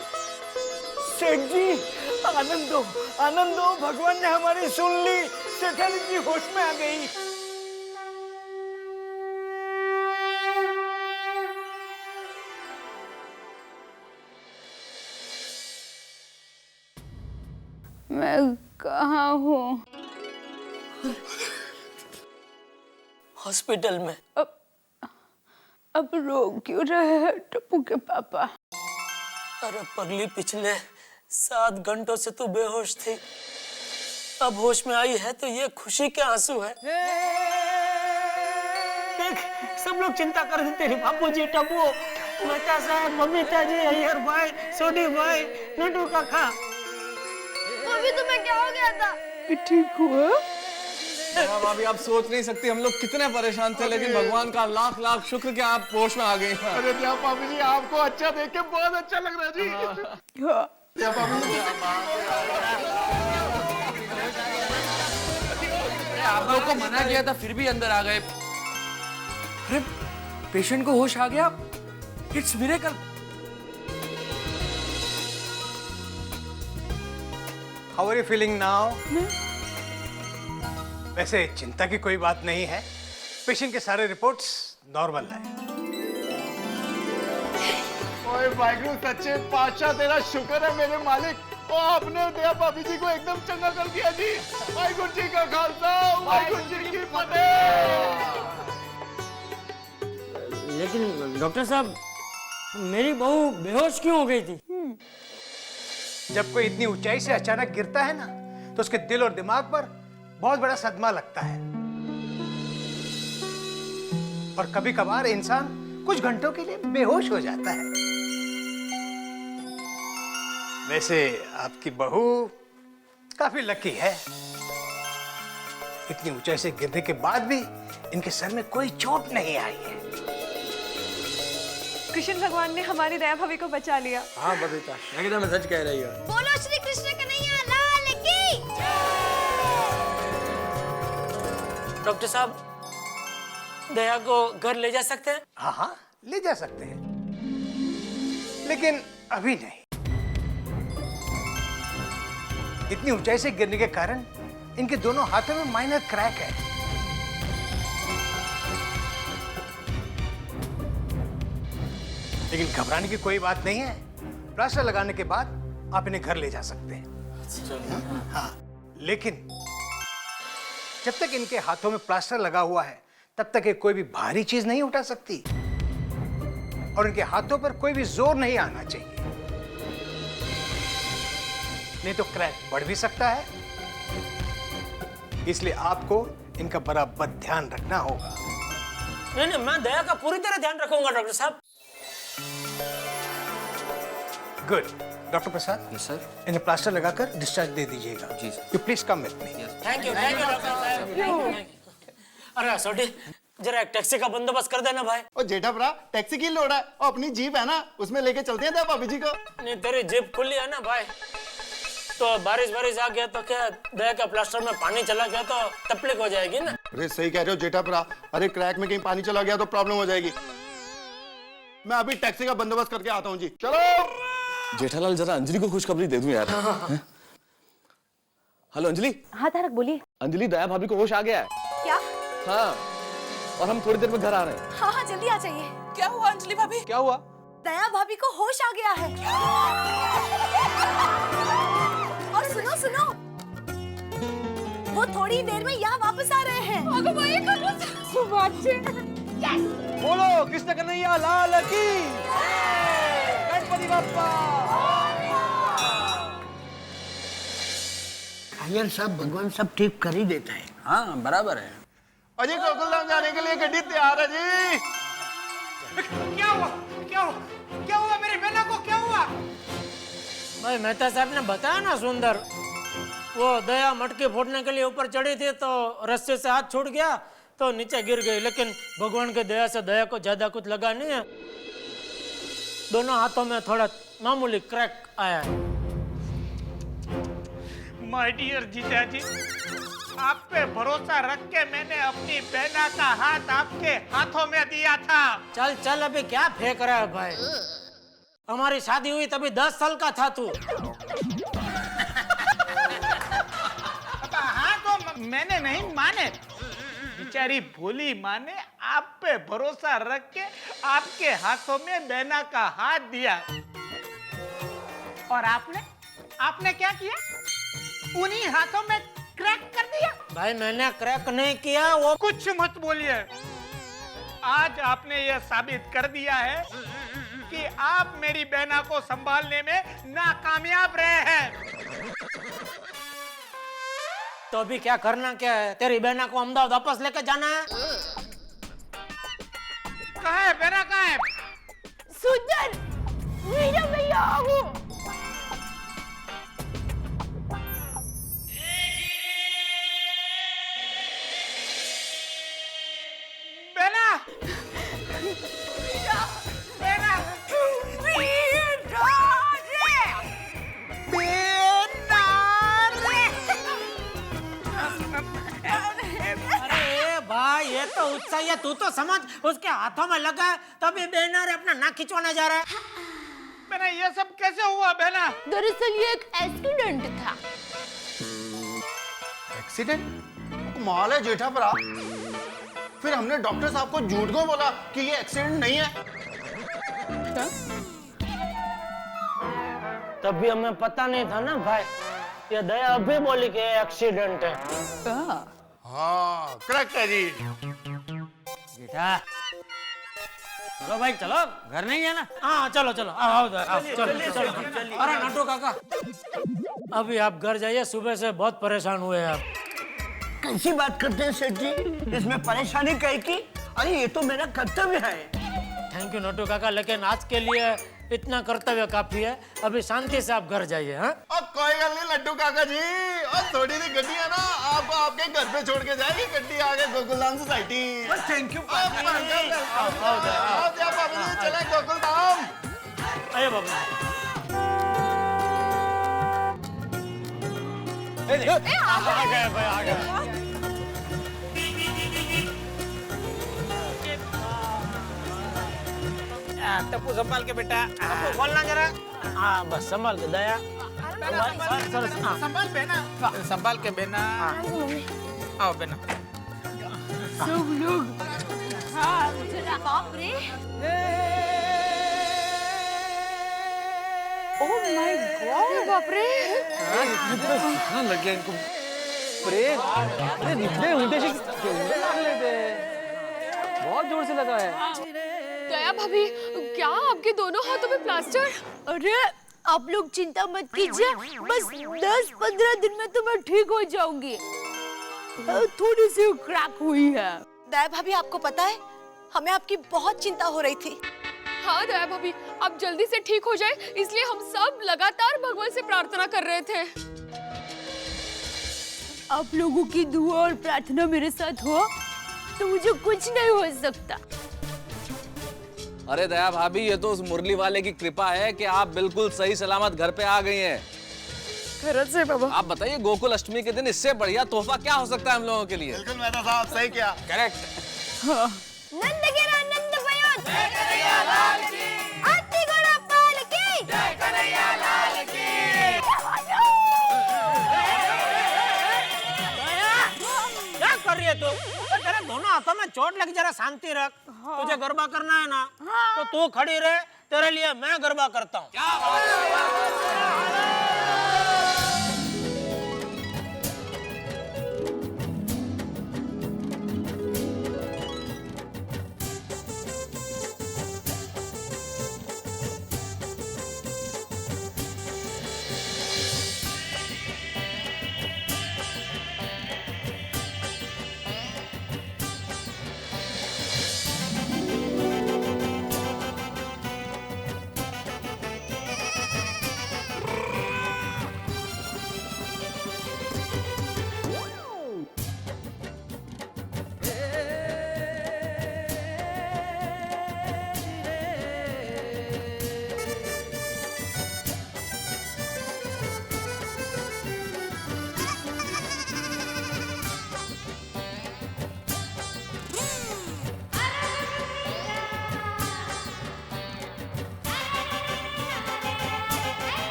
सेठ जी, आनंद दो, भगवान ने हमारी सुन ली, सेठानी जी होश में आ गई। मैं कहाँ हूँ? हॉस्पिटल में। अब रो क्यों रहे हैं टप्पू के पापा? अरे पगली, पिछले 7 घंटों से तू बेहोश थी, अब होश में आई है तो ये खुशी के आंसू है। देख, सब लोग चिंता कर रहे तेरे बापूजी, टप्पू, मेहता साहब, मम्मीता जी, अय्यर भाई, सोनी भाई, नटू काका। तो अभी तुम्हें क्या हो गया था? ठीक हुआ? भाभी आप सोच नहीं सकती हम लोग कितने परेशान थे, लेकिन भगवान का लाख लाख शुक्र कि आप होश में आ गई। अरे क्या भाभी जी, आपको अच्छा देख के बहुत अच्छा लग रहा है जी। क्या भाभी जी? आप लोग को मना किया था फिर भी अंदर आ गए। अरे पेशेंट को होश आ गया, it's miracle. How are you feeling now? वैसे चिंता की कोई बात नहीं है, पेशेंट के सारे रिपोर्ट्स नॉर्मल है। ओए वाहिगुरु सच्चे पातशाह, तेरा शुक्र है मेरे मालिक। ओ आपने दया भाभी जी को एकदम चंगा कर दिया जी। वाहिगुरु जी का खालसा, वाहिगुरु जी की फतेह। लेकिन डॉक्टर साहब, मेरी बहू बेहोश क्यों हो गई थी? जब कोई इतनी ऊंचाई से अचानक गिरता है ना, तो उसके दिल और दिमाग पर बहुत बड़ा सदमा लगता है, और कभी कभार इंसान कुछ घंटों के लिए बेहोश हो जाता है। वैसे आपकी बहू काफी लकी है, इतनी ऊंचाई से गिरने के बाद भी इनके सर में कोई चोट नहीं आई है। कृष्ण भगवान ने हमारी दया भाभी को बचा लिया। हाँ बबीता, एकदम सच कह रही हो। बोलो श्री कृष्ण कन्हैया लाल की। डॉक्टर साहब, दया को घर ले जा सकते हैं? हाँ हाँ, ले जा सकते हैं, लेकिन अभी नहीं। इतनी ऊंचाई से गिरने के कारण इनके दोनों हाथों में माइनर क्रैक है। लेकिन घबराने की कोई बात नहीं है। प्लास्टर लगाने के बाद आप इन्हें घर ले जा सकते हैं। हाँ, लेकिन जब तक इनके हाथों में प्लास्टर लगा हुआ है तब तक ये कोई भी भारी चीज नहीं उठा सकती और इनके हाथों पर कोई भी जोर नहीं आना चाहिए, नहीं तो क्रैक बढ़ भी सकता है। इसलिए आपको इनका बराबर ध्यान रखना होगा। नहीं, मैं दया का पूरी तरह ध्यान रखूंगा डॉक्टर साहब। Good. Doctor Prasad, yes sir. इन्हें प्लास्टर लगाकर डिस्चार्ज दे दीजिएगा। जी sir. You please come with me. Thank you doctor साहब। अरे सोटी, जरा एक टैक्सी का बंदोबस्त कर देना भाई। और जेठा भरा, टैक्सी की लोड है और अपनी जीप है ना, उसमें लेके चलते हैं भाभी जी को। नहीं, तेरी जीप खुली है ना भाई, तो बारिश आ गया तो क्या दया का प्लास्टर में पानी चला गया तो तकलीफ हो जाएगी ना। अरे सही कह रहे हो जेठा भरा, अरे क्रैक में कहीं पानी चला गया तो प्रॉब्लम हो जाएगी। मैं अभी टैक्सी का बंदोबस्त करके आता हूँ जी। चलो जेठालाल, जरा अंजलि को खुशखबरी दे दूं यार। हेलो अंजलि। हाँ तारक बोलिए। अंजलि, दया भाभी को होश आ गया है। क्या? हाँ, और हम थोड़ी देर में घर आ रहे हैं। हाँ हाँ जल्दी आ जाइए। क्या हुआ अंजलि भाभी? क्या हुआ? दया भाभी को होश आ गया है। और सुनो सुनो, वो थोड़ी देर में यहाँ वापस आ रहे हैं। बोलो कृष्ण कन्हैया लाल की, गणपति बप्पा। अय्यर साहब, भगवान सब ठीक कर ही देता है। हाँ बराबर है। अजी गोकुलधाम जाने के लिए गड्डी तैयार है जी। क्या हुआ? क्या हुआ? क्या हुआ मेरी बहना को? क्या हुआ? भाई मेहता साहब ने बताया ना सुंदर, वो दया मटकी फोड़ने के लिए ऊपर चढ़ी थी तो रस्से से हाथ छूट गया तो नीचे गिर गई, लेकिन भगवान की दया से दया को ज्यादा कुछ लगा नहीं है। दोनों हाथों में थोड़ा मामूली क्रैक आया है। माय डियर जीजा जी, आप पे भरोसा रख के मैंने अपनी बहना का हाथ आपके हाथों में दिया था। चल चल, अभी क्या फेंक रहा है भाई? हमारी शादी हुई तभी 10 साल का था तू। हाँ तो मैंने नहीं माने, बेचारी भोली माँ ने आप पे भरोसा रख के आपके हाथों में बहना का हाथ दिया, और आपने क्या किया? उन्हीं हाथों में क्रैक कर दिया। भाई मैंने क्रैक नहीं किया। वो कुछ मत बोलिए। आज आपने यह साबित कर दिया है कि आप मेरी बहना को संभालने में नाकामयाब रहे हैं। तो अभी क्या करना क्या है? तेरी बहना को अहमदाबाद वापस लेके जाना है? कहाँ है बहना? कहाँ है? सुंदर, मेरा भैया वो। बहना, बहना, अरे भाई ये तो उत्साह है, तू तो समझ, उसके हाथों में लगा है तभी बहना रे अपना नाक खिंचवाने जा रहा है। बहना ये सब कैसे हुआ बहना? दरअसल ये एक एक्सीडेंट था। एक्सीडेंट? कमाल है जेठा भरा, फिर हमने डॉक्टर साहब को झूठ को बोला कि ये एक्सीडेंट नहीं है। तभी हमें पता नहीं था ना भाई, ये दया अभी बोली कि एक्सीडेंट है। हाँ करेक्ट है जी। बेटा चलो भाई, चलो, घर नहीं है ना? हाँ चलो चलो, आओ चलो। अरे नटू काका, अभी आप घर जाइए, सुबह से बहुत परेशान हुए हैं आप। कैसी बात करते हैं सेठ जी, इसमें परेशानी कहीं की? अरे ये तो मेरा कर्तव्य है। थैंक यू नटू काका, लेकिन आज के लिए इतना कर्तव्य काफी है। अभी शांति से आप घर जाइए। हाँ कोई गल नहीं लड्डू काका जी, और थोड़ी सी गड्डी है ना, आपको आपके घर पे छोड़ के जाएगी गड्डी आगे गोकुलधाम सोसाइटी। Thank you. चले गोकुलधाम। आइए बाबू। आ गए भाई, आ गए। टप्पू संभाल के बेटा। टप्पू खोलना जरा। हाँ बस संभाल के दया। संभाल बेना, संभाल के बेना। आओ बेना। सब लोग बाप रे, ओह माय गॉड, बाप रे। हाँ लग गया इनको प्रेम। अरे निकले उल्टे से लागले थे, बहुत जोर से लगा है। दया भाभी, क्या आपके दोनों हाथों में प्लास्टर? अरे आप लोग चिंता मत कीजिए, बस 10-15 दिन में तो मैं ठीक हो जाऊंगी। थोड़ी सी क्रैक हुई है। दया भाभी, आपको पता है हमें आपकी बहुत चिंता हो रही थी। हाँ दया भाभी, आप जल्दी से ठीक हो जाए, इसलिए हम सब लगातार भगवान से प्रार्थना कर रहे थे। आप लोगों की दुआ और प्रार्थना मेरे साथ हो तो मुझे कुछ नहीं हो सकता। अरे दया भाभी, ये तो उस मुरली वाले की कृपा है कि आप बिल्कुल सही सलामत घर पे आ गई हैं। खरच से बाबा। आप बताइए, गोकुल अष्टमी के दिन इससे बढ़िया तोहफा क्या हो सकता है हम लोगों के लिए? बिल्कुल मेहता साहब, सही किया। करेक्ट। नंद गिरा नंद भयो, जय कन्हैया लाल की। आरती घोड़ा पाल की, जय कन्हैया लाल की। क्या कर रही है तू? तेरे दोनों हाथों में चोट लगी, जरा शांति रख। तुझे गरबा करना है ना, तो तू खड़ी रहे, तेरे लिए मैं गरबा करता हूँ।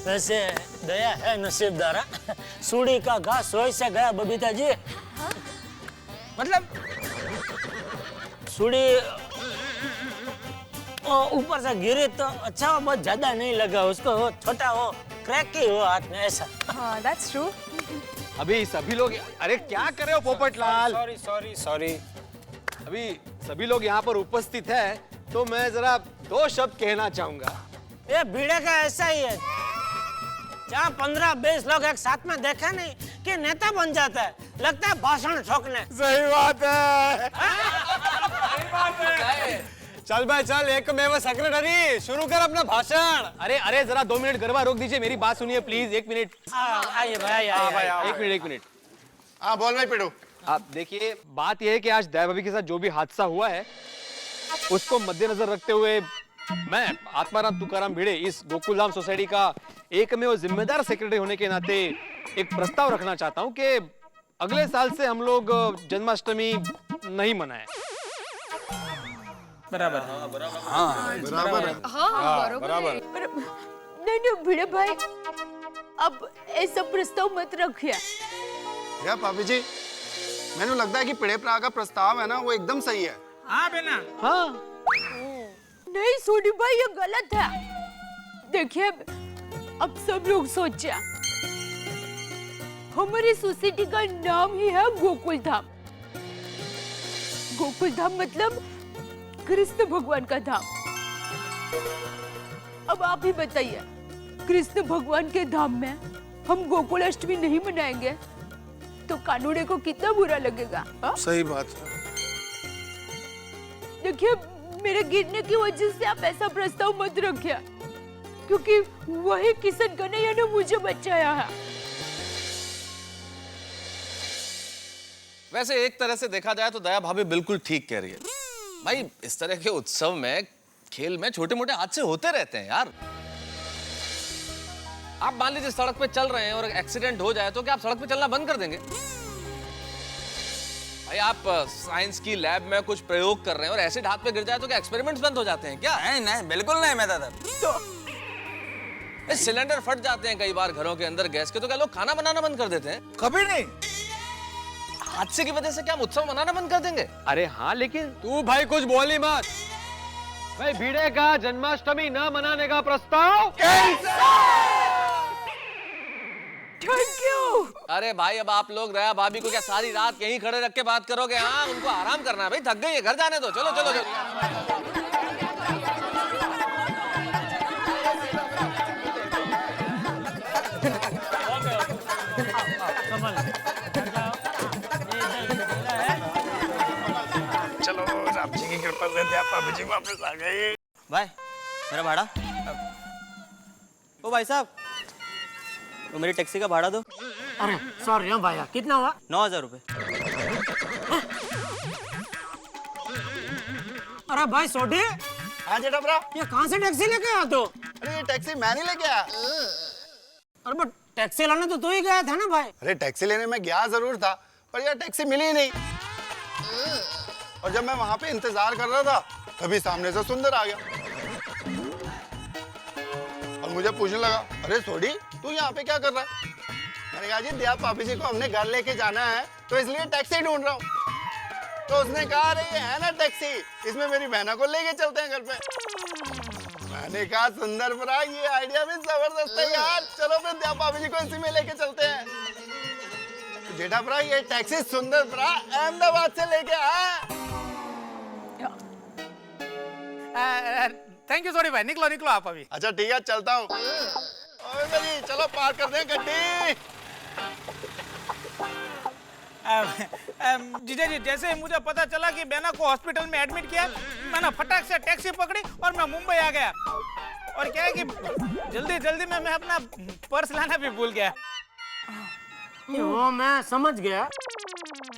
वैसे दया है नसीबदारा, सूढ़ी का घास सोई से गया बबीता जी। मतलब सूढ़ी ऊपर से गिरी तो अच्छा हो, बहुत ज्यादा नहीं लगा उसको, वो छोटा हो क्रैक ही हो हाथ में ऐसा। हाँ, that's true। अभी सभी लोग, अरे क्या कर रहे हो पोपटलाल? Sorry sorry sorry. अभी सभी लोग यहाँ पर उपस्थित है, तो मैं जरा 2 शब्द कहना चाहूंगा। ये भीड़े का ऐसा ही है, जहाँ 15-20 लोग एक साथ में देखे नहीं कि नेता बन जाता है, लगता है भाषण ठोकने। सही बात है। सही बात है। चल भाई चल, एकमेव सेक्रेटरी, शुरू कर अपना भाषण। अरे अरे जरा 2 मिनट गरबा रोक दीजिए, मेरी बात सुनिए प्लीज, 1 मिनट। आइए भाई, आइए। 1 मिनट। हाँ बोल भाई पिड़ू। आप देखिए, बात यह है कि आज दया भाभी के साथ जो भी हादसा हुआ है, उसको मद्देनजर रखते हुए मैं आत्माराम तुकाराम भिड़े इस गोकुलधाम सोसाइटी का एकमेव जिम्मेदार सेक्रेटरी होने के नाते एक प्रस्ताव रखना चाहता हूं कि अगले साल से हम लोग जन्माष्टमी नहीं मनाएं। बराबर। हाँ बराबर है। हाँ बराबर। नहीं भिड़े भाई, अब ऐसा प्रस्ताव मत रखिए। या भाभी जी, मैंने लगता है कि पिड़े प्रा का प्रस्ताव है ना, वो एकदम सही है। हाँ बेना। हाँ नहीं सोनी भाई, ये गलत है। देखिए, अब सब लोग सोचा, हमारी सोसाइटी का नाम ही है गोकुलधाम। गोकुलधाम मतलब कृष्ण भगवान का धाम। अब आप ही बताइए, कृष्ण भगवान के धाम में हम गोकुल अष्टमी नहीं मनाएंगे तो कानूने को कितना बुरा लगेगा। सही बात है। देखिए, मेरे गिरने की वजह से आप ऐसा प्रस्ताव मत रखिए, क्योंकि वही किशन कन्हैया ने मुझे बचाया है। वैसे एक तरह से देखा जाए तो दया भाभी बिल्कुल ठीक कह रही है भाई। इस तरह के उत्सव में, खेल में छोटे मोटे हादसे होते रहते हैं यार। आप मान लीजिए सड़क पे चल रहे हैं और एक्सीडेंट हो जाए तो क्या आप सड़क पे चलना बंद कर देंगे? भाई आप साइंस की लैब में कुछ प्रयोग कर रहे हैं और एसिड हाथ पे गिर जाए तो क्या एक्सपेरिमेंट्स बंद हो जाते हैं क्या? नहीं बिल्कुल नहीं मैं दादा। तो सिलेंडर फट जाते हैं कई बार घरों के अंदर गैस के, तो क्या लोग खाना बनाना बंद कर देते हैं? कभी नहीं। हादसे की वजह से क्या हम उत्सव मनाना बंद कर देंगे? अरे हाँ, लेकिन तू भाई कुछ बोली मत। भाई भिड़े का जन्माष्टमी न मनाने का प्रस्ताव थैंक यू। अरे भाई अब आप लोग दया भाभी को क्या सारी रात यहीं खड़े रख के बात करोगे? हाँ, उनको आराम करना है भाई, थक गई है, घर जाने दो। चलो चलो, चलो। चलो राम जी की कृपा से दया भाभी जी वापस आ गए। भाई मेरा भाड़ा। ओ भाई साहब, तो मेरी टैक्सी का भाड़ा दो। अरे सॉरी हाँ भैया, कितना हुआ? 9,000 रुपए। अरे भाई सोडी। हाँ जेठा भरा, ये कहाँ से टैक्सी लेके आया तू? अरे ये टैक्सी मैं नहीं लेके आया। अरे बट टैक्सी लाने तो तू ही गया था ना भाई? अरे टैक्सी लेने में गया जरूर था, पर यार टैक्सी मिली ही नहीं। और जब मैं वहां पे इंतजार कर रहा था तभी सामने से सुंदर आ गया और मुझे पूछने लगा, अरे सोडी तू यहाँ पे क्या कर रहा है? मैंने कहा जी दया भाभी जी को हमने घर लेके जाना है तो इसलिए टैक्सी ढूंढ रहा हूँ। तो उसने कहा अरे ये है ना टैक्सी, इसमें मेरी बहना को लेके चलते हैं घर पे। मैंने कहा सुंदर भरा ये आइडिया भी जबरदस्त है यार, चलो फिर दया भाभी जी को इसी में लेके चलते हैं। तो जेठा भरा ये टैक्सी सुंदर भरा अहमदाबाद से लेके आया। थैंक यू सॉरी भाई, निकलो निकलो आप अभी। अच्छा ठीक है चलता हूँ। चलो पार कर दें गड्डी। जीजा जी जैसे ही मुझे पता चला कि बेना को हॉस्पिटल में एडमिट किया, मैंने फटाक से टैक्सी पकड़ी और मैं मुंबई आ गया। और क्या है कि जल्दी जल्दी में मैं अपना पर्स लाना भी भूल गया। वो मैं समझ गया,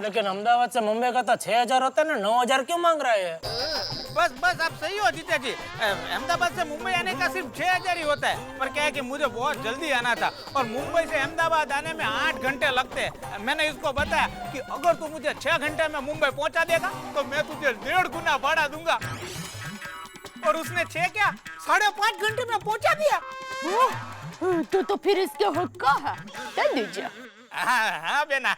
लेकिन अहमदाबाद से मुंबई का तो 6,000 होता है ना, 9,000 क्यों मांग रहा है? बस बस आप सही हो जीजा जी, अहमदाबाद से मुंबई आने का सिर्फ 6,000 ही होता है। पर क्या है कि मुझे बहुत जल्दी आना था और मुंबई से अहमदाबाद आने में 8 घंटे लगते हैं। मैंने इसको बताया कि अगर तू मुझे 6 घंटे में मुंबई पहुंचा देगा तो मैं तुझे 1.5 गुना भाड़ा दूंगा। और उसने 6 क्या 5.5 घंटे में पहुंचा दिया। तो फिर इसके हक का है, दे दीजिए। हाँ बेना।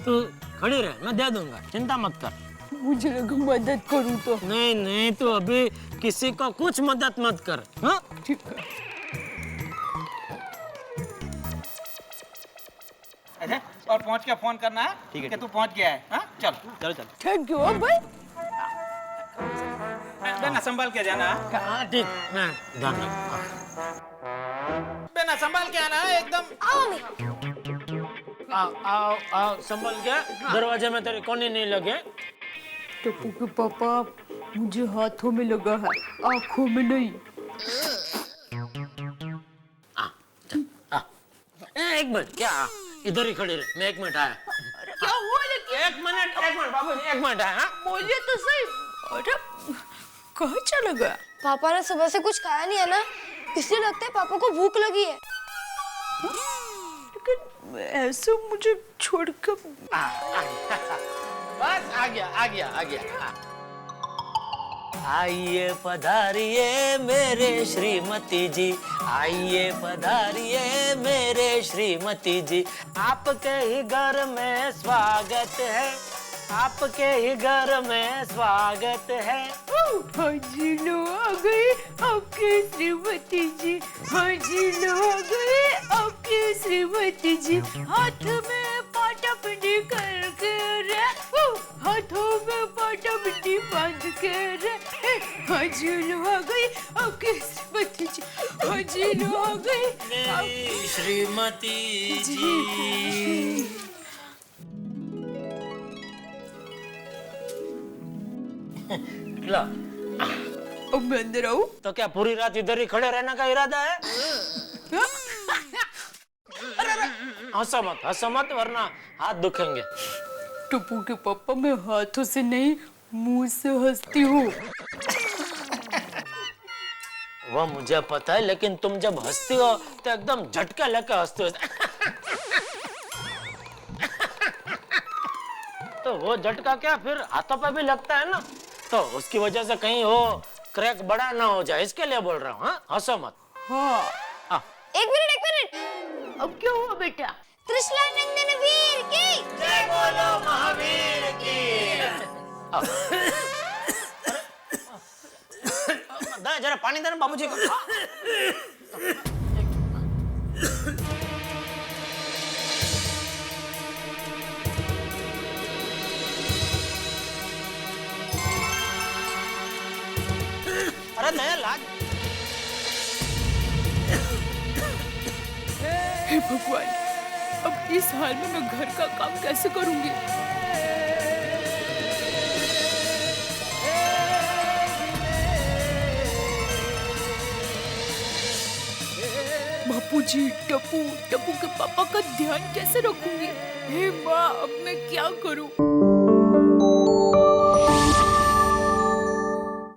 तू खड़ी रह, मैं दे दूंगा, चिंता मत कर। मुझे लगा मदद करूं तो। नहीं नहीं, तू अभी किसी को कुछ मदद मत कर। हाँ ठीक है। अच्छा और पहुंच के फोन करना है। ठीक है कि तू पहुंच गया है। हाँ चल चलो चलो। थैंक यू भाई। बेना संभाल के जाना। हाँ ठीक, मैं ध्यान रखूंगा। बेना संभाल के आना है एकदम। आओ आओ आओ, संभल के, दरवाजे में तेरे कोने नहीं लगे। टप्पू के पापा मुझे हाथों में लगा है, आंखों में नहीं। एक मिनट, क्या इधर ही खड़ी रहे, मैं 1 मिनट आया। क्या हुआ लेकिन? 1 मिनट बाबू, 1 मिनट आया। बोलिए तो सही। अरे कहाँ चला गया? पापा ने सुबह से कुछ खाया नहीं है ना, इसलिए लगता है पापा को भूख लगी है। लेकिन ऐसे मुझे छोड़कर बस आ गया। आइए पधारिए मेरे श्रीमती जी, आइए पधारिए मेरे श्रीमती जी, आपके ही घर में स्वागत है, आपके ही घर में स्वागत है। हाजी लो आ गई आपकी श्रीमती जी, हाजी लो आ गई आपकी श्रीमती जी, हाथ में पाटा पिंडी करके रे, हाथों में पाटा पिंडी बांध के रे, हाजी लो आ गई आपकी श्रीमती जी, हाजी लो आ गई मेरी श्रीमती जी। ला अब मैं अंदर आऊं? तो क्या पूरी रात इधर ही खड़े रहने का इरादा है? हंसो मत वरना हाथ दुखेंगे। टप्पू के पापा मैं हाथों से नहीं मुंह से हंसती हूँ। वो मुझे पता है, लेकिन तुम जब हंसती हो तो एकदम झटका लेकर हंसते हो। तो वो झटका क्या फिर हाथों पे भी लगता है ना, तो उसकी वजह से कहीं वो क्रैक बड़ा ना हो जाए, इसके लिए बोल रहा हूँ। हाँ, हंसो मत। हाँ। एक मिनट अब क्या हुआ बेटा? त्रिशूलानंदन वीर की जय बोलो महावीर की। जरा पानी देना बाबूजी को। अरे दया लाज। हे भगवान, अब इस हाल में मैं घर का काम कैसे करूंगी? बापूजी, टप्पू के पापा का ध्यान कैसे रखूंगी? हे माँ, अब मैं क्या करूं?